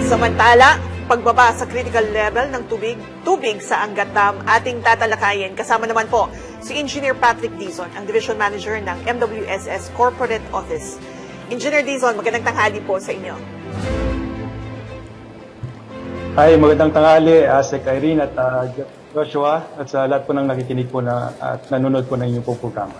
Samantala, pagbaba sa critical level ng tubig sa Angat Dam ating tatalakayin. Kasama naman po si Engineer Patrick Dizon, ang Division Manager ng MWSS Corporate Office. Engineer Dizon, magandang tanghali po sa inyo. Hi, magandang tanghali, Sec Irene at Joshua at sa lahat po ng nakikinig po at nanonood po ng inyong po programa.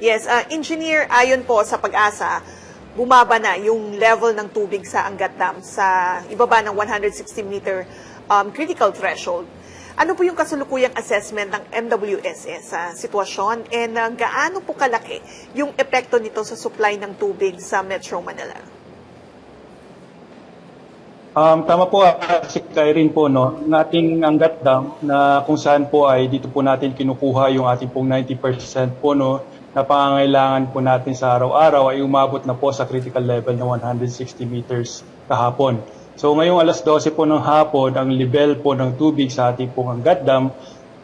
Yes, Engineer, ayon po sa Pag-asa, bumaba na yung level ng tubig sa Angat Dam sa ibaba ng 160-meter critical threshold. Ano po yung kasulukuyang assessment ng MWSS sa sitwasyon and gaano po kalaki yung epekto nito sa supply ng tubig sa Metro Manila? Tama po, si Irene po, no, ng ating Angat Dam na kung saan po ay dito po natin kinukuha yung ating pong 90% po, no, na pangangailangan po natin sa araw-araw ay umabot na po sa critical level na 160 meters kahapon. So ngayong alas 12 po ng hapon, ang level po ng tubig sa ating pong Angat Dam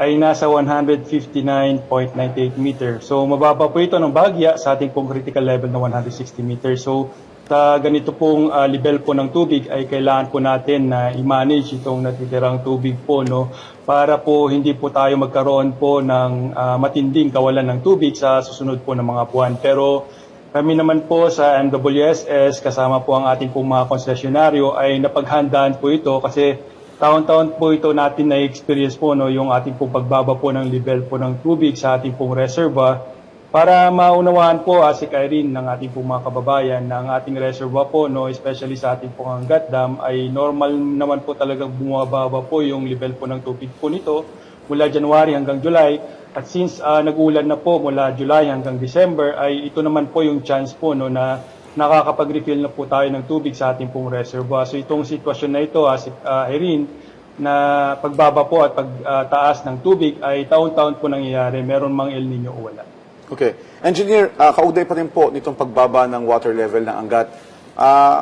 ay nasa 159.98 meters. So mababa po ito ng bahagya sa ating pong critical level na 160 meters. So sa ganito pong level po ng tubig ay kailangan po natin na i-manage itong natitirang tubig po, no, para po hindi po tayo magkaroon po ng matinding kawalan ng tubig sa susunod po ng mga buwan. Pero kami naman po sa MWSS kasama po ang ating pong mga konsesyonaryo ay napaghandaan po ito kasi taon-taon po ito natin na-experience po, no, yung ating pong pagbaba po ng level po ng tubig sa ating pong reserva. Para maunawaan po, si Irene, ng ating pong mga kababayan na ang ating reservoir po, no, especially sa ating pong Angat Dam, ay normal naman po talagang bumababa po yung level po ng tubig po nito mula January hanggang July. At since nag-ulan na po mula July hanggang December, ay ito naman po yung chance po, no, na nakakapag-refill na po tayo ng tubig sa ating pong reservoir. So itong sitwasyon na ito, si Irene, na pagbaba po at pagtaas ng tubig ay taon-taon po nangyayari. Meron mang El Nino o wala. Okay. Engineer, kaugnay pa rin po nitong pagbaba ng water level ng Angat.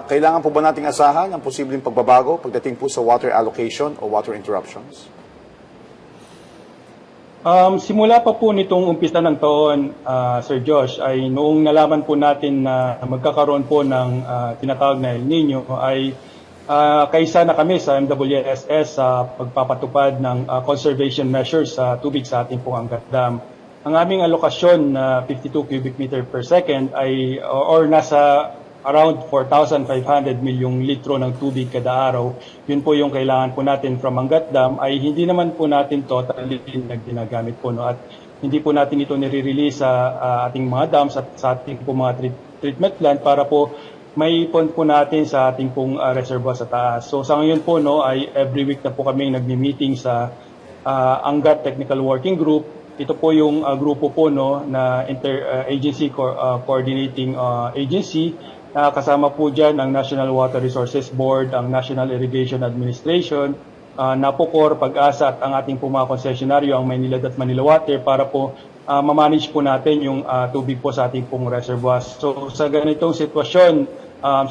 Kailangan po ba nating asahan ang posibleng pagbabago pagdating po sa water allocation o water interruptions? Simula pa po nitong umpisa ng taon, Sir Josh, ay noong nalaman po natin na magkakaroon po ng tinatawag na El Nino, ay kaisa na kami sa MWSS sa pagpapatupad ng conservation measures sa tubig sa ating pong Angat Dam. Ang aming alokasyon na 52 cubic meter per second ay or nasa around 4,500 milyong litro ng tubig kada araw. Yun po yung kailangan po natin from Angat Dam ay hindi naman po natin totally na ginagamit po, no, at hindi po natin ito nire-release sa ating mga dams at sa ating po mga treatment plant para po may ipon po natin sa ating pong reservoir sa taas. So sa ngayon po, no, ay every week na po kami nagmi-meeting sa Angat Technical Working Group. Ito po yung grupo po, no, na inter-agency coordinating agency. Kasama po dyan ang National Water Resources Board, ang National Irrigation Administration, NAPOCOR, Pag-asa at ang ating po mga konsesyonaryo, ang Maynilad at Manila Water para po ma-manage po natin yung tubig po sa ating pong reservoir. So sa ganitong sitwasyon,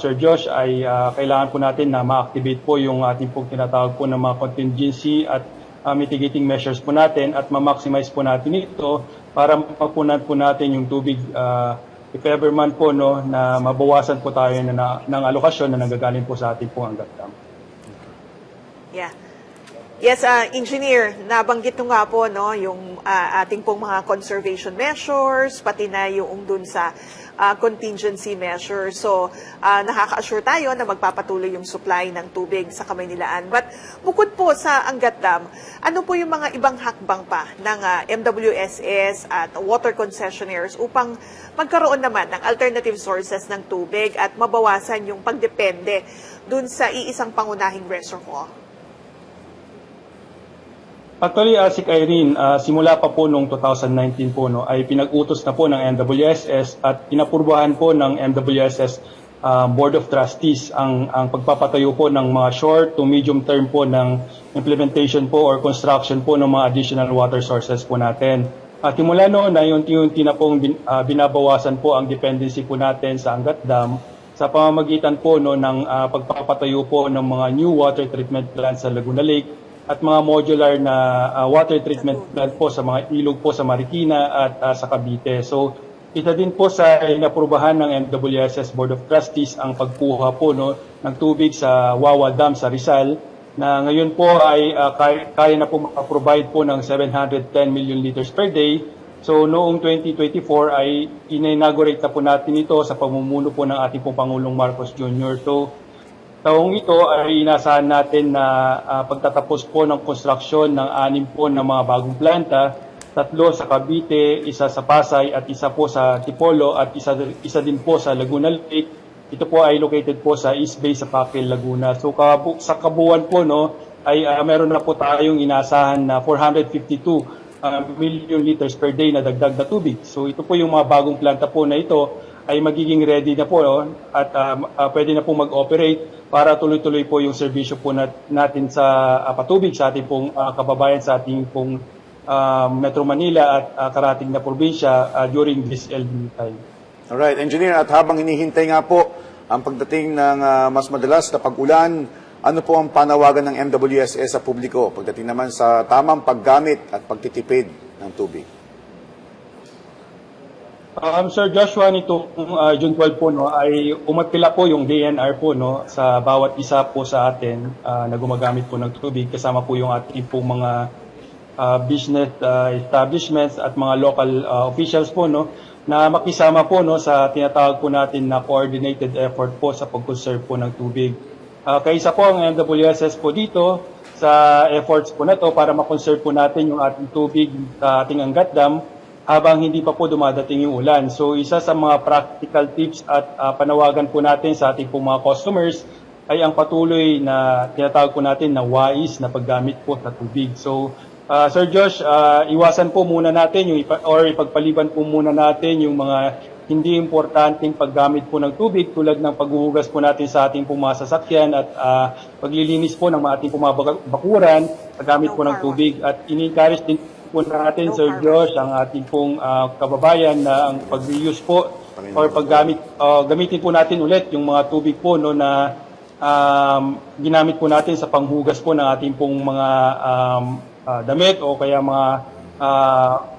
Sir Josh, ay kailangan po natin na ma-activate po yung ating pong tinatawag po ng mga contingency at mitigating measures po natin at ma-maximize po natin ito para mapunan po natin yung tubig if ever man po, no, na mabawasan po tayo ng alokasyon na nagagaling po sa ating pong Angat Dam. Yeah. Yes, Engineer, nabanggit nyo nga po, no, yung ating pong mga conservation measures, pati na yung dun sa contingency measures. So, nakaka-assure tayo na magpapatuloy yung supply ng tubig sa Kamaynilaan. But bukod po sa Angat Dam, ano po yung mga ibang hakbang pa ng MWSS at water concessionaires upang magkaroon naman ng alternative sources ng tubig at mabawasan yung pagdepende dun sa iisang pangunahing reservoir? Actually, si Irene, simula pa po noong 2019 po, no, ay pinag-utos na po ng MWSS at pinapurbahan po ng MWSS Board of Trustees ang pagpapatayo po ng mga short to medium term po ng implementation po or construction po ng mga additional water sources po natin. At simula noon ay unti-unti na pong binabawasan po ang dependency po natin sa Angat Dam sa pamamagitan po, no, ng pagpapatayo po ng mga new water treatment plants sa Laguna Lake at mga modular na water treatment plant po sa mga ilog po sa Marikina at sa Cavite. So Isa din po sa inaprubahan ng MWSS Board of Trustees ang pagkuha po ng tubig sa Wawa Dam sa Rizal na ngayon po ay kaya na po makaprovide po ng 710 million liters per day. So noong 2024 ay inaugurate na po natin ito sa pamumuno po ng ating pong Pangulong Marcos Jr. So taong ito ay inasahan natin na pagtatapos po ng konstruksyon ng 6 po na mga bagong planta, 3 sa Cavite, 1 sa Pasay at 1 po sa Tipolo at isa din po sa Laguna Lake. Ito po ay located po sa East Bay sa Paquil, Laguna. So sa kabuuan po ay meron na po tayong inasahan na 452 million liters per day na dagdag na tubig. So ito po yung mga bagong planta po na ito ay magiging ready na po at pwede na po mag-operate para tuloy-tuloy po yung serbisyo po natin sa patubig sa ating pong kababayan sa ating pong Metro Manila at karating na probinsya during this LD time. Alright, Engineer, at habang hinihintay nga po ang pagdating ng mas madalas na pag-ulan, ano po ang panawagan ng MWSS sa publiko pagdating naman sa tamang paggamit at pagtitipid ng tubig? Sir Joshua, nitong June 12 po ay umapila po yung DNR po sa bawat isa po sa atin na gumagamit po ng tubig kasama po yung ating po mga business establishments at mga local officials po na makisama po sa tinatawag po natin na coordinated effort po sa pag-conserve po ng tubig. Kaisa po ang MWSS po dito sa efforts po na to para ma-conserve po natin yung ating tubig sa ating Angat Dam habang hindi pa po dumadating yung ulan. So isa sa mga practical tips at panawagan po natin sa ating po mga customers ay ang patuloy na tinatawag po natin na wais na paggamit po sa tubig. So Sir Josh, iwasan po muna natin ipagpaliban po muna natin yung mga hindi importanteng paggamit po ng tubig tulad ng paghuhugas po natin sa ating pong mga sasakyan at paglilinis po ng ating pong mga bakuran, paggamit po ng tubig. At in-encourage din po natin, Sir Josh, ang ating pong kababayan na ang pag-reuse po or gamitin po natin ulit yung mga tubig po na ginamit po natin sa panghugas po ng ating pong mga damit o kaya mga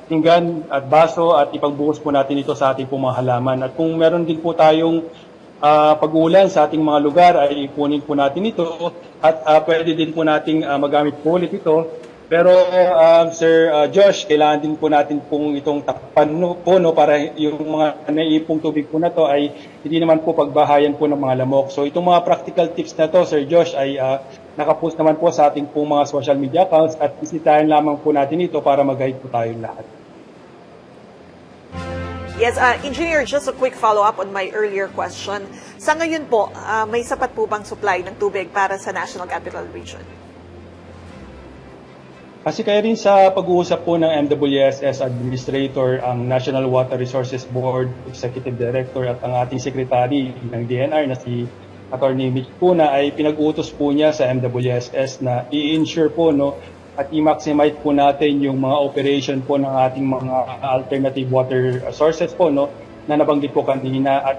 pinggan at baso at ipagbuhos po natin ito sa ating pong mga halaman. At kung meron din po tayong pag-uulan sa ating mga lugar ay ipunin po natin ito at pwede din po nating magamit po ulit ito. Pero Sir Josh, kailangan din po natin pong itong takpan po para yung mga naiipong tubig po na to ay hindi naman po pagbahayan po ng mga lamok. So itong mga practical tips na to, Sir Josh, ay nakapost naman po sa ating pong mga social media accounts at bisitahin lamang po natin ito para mag-guide po tayong lahat. Yes, Engineer, just a quick follow-up on my earlier question. Sa ngayon po, may sapat po bang supply ng tubig para sa National Capital Region? Kasi kaya rin sa pag-uusap po ng MWSS Administrator, ang National Water Resources Board Executive Director at ang ating Secretary ng DNR na si Attorney Mitch Puna ay pinag-utos po niya sa MWSS na i-ensure po at i-maximize po natin yung mga operation po ng ating mga alternative water sources po na nabanggit po kanina. At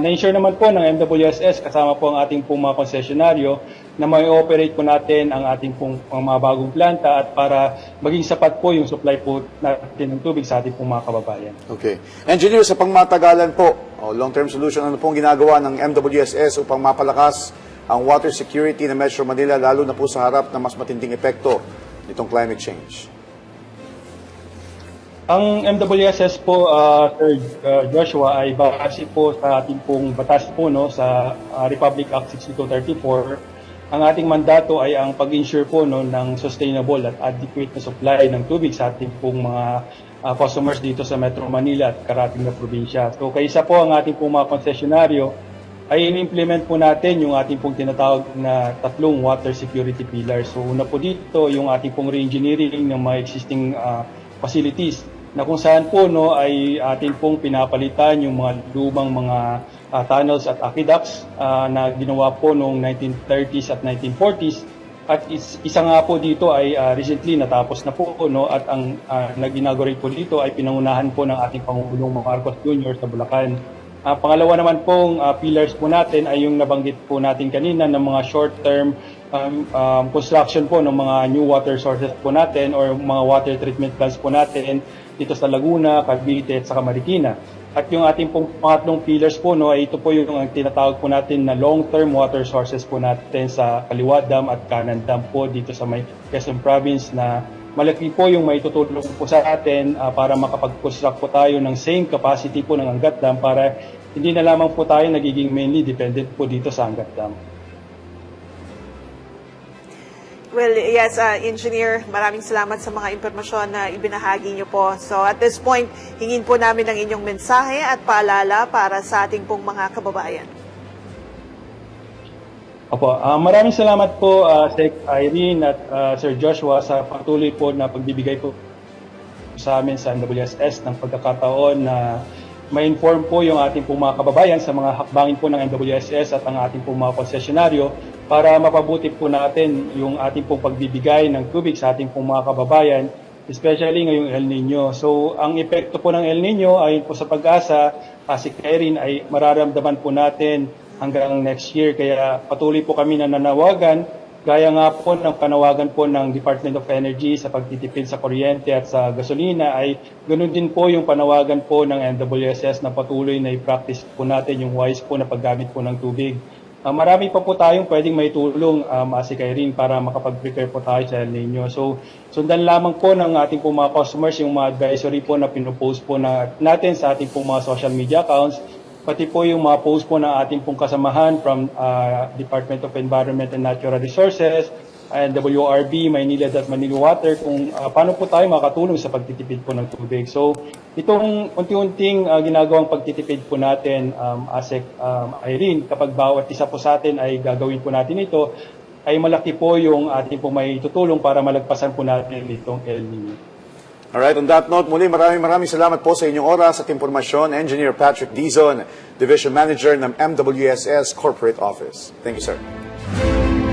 na-ensure naman po ng MWSS kasama po ang ating pong mga konsesyonaryo na may operate po natin ang ating pong mga bagong planta at para maging sapat po yung supply po natin ng tubig sa ating pong mga kababayan. Okay. Engineer, sa pangmatagalan po, long-term solution, ano pong ginagawa ng MWSS upang mapalakas ang water security ng Metro Manila lalo na po sa harap ng mas matinding epekto nitong climate change? Ang MWSS po, Sir Joshua, ay base po sa ating pong batas po sa Republic Act 6234. Ang ating mandato ay ang pag-ensure po ng sustainable at adequate na supply ng tubig sa ating pong mga customers dito sa Metro Manila at karating na probinsya. So kaysa po ang ating pong mga konsesyonaryo ay in-implement po natin yung ating pong tinatawag na 3 water security pillars. So una po dito yung ating pong re-engineering ng mga existing facilities na kung saan po ay atin pong pinapalitan yung mga lumang mga tunnels at aqueducts na ginawa po noong 1930s at 1940s. At isa nga po dito ay recently natapos na po at ang nag-inaugurate po dito ay pinangunahan po ng ating Pangulong Marcos Jr. sa Bulacan. Pangalawa naman pong pillars po natin ay yung nabanggit po natin kanina ng mga short-term construction po ng mga new water sources po natin or mga water treatment plants po natin dito sa Laguna, Cavite at sa Marikina. At yung ating pong pangatlong pillars po, no, ay ito po yung tinatawag po natin na long-term water sources po natin sa Kaliwa Dam at Kanan Dam po dito sa may Quezon Province na malaki po yung maitutulong po sa atin para makapag-construct po tayo ng same capacity po ng Angat Dam para hindi na lamang po tayo nagiging mainly dependent po dito sa Angat Dam. Well, yes, Engineer, maraming salamat sa mga impormasyon na ibinahagi niyo po. So at this point, hingin po namin ang inyong mensahe at paalala para sa ating pong mga kababayan. Opo, maraming salamat po Sec Irene at Sir Joshua sa patuloy po na pagbibigay po sa amin sa NWSS ng pagkakataon na ma-inform po yung ating pong mga kababayan sa mga hakbangin po ng NWSS at ang ating pong mga konsesyonaryo para mapabuti po natin yung ating pong pagbibigay ng tubig sa ating pong mga kababayan, especially ngayong El Nino. So, ang epekto po ng El Nino ayon po sa Pag-asa, si Irene, ay mararamdaman po natin hanggang next year. Kaya patuloy po kami na nanawagan, gaya nga po ng panawagan po ng Department of Energy sa pagtitipid sa kuryente at sa gasolina, ay ganoon din po yung panawagan po ng NWSS na patuloy na i-practice po natin yung wise po na paggamit po ng tubig. Marami pa po tayong pwedeng maitulong si Irene para makapag-prepare po tayo sa El Nino. So, sundan lamang po ng ating po mga customers yung mga advisory po na pinupost po natin sa ating po mga social media accounts, pati po yung mga post po ng ating pong kasamahan from Department of Environment and Natural Resources, and WRB, Maynilad at Manila Water, kung paano po tayo makatulong sa pagtitipid po ng tubig. So, itong unti-unting ginagawang pagtitipid po natin, ASEC Irene, kapag bawat isa po sa atin ay gagawin po natin ito, ay malaki po yung ating po may tutulong para malagpasan po natin itong El Nino. Alright, on that note, muli maraming salamat po sa inyong oras at impormasyon. Engineer Patrick Dizon, Division Manager ng MWSS Corporate Office. Thank you, sir.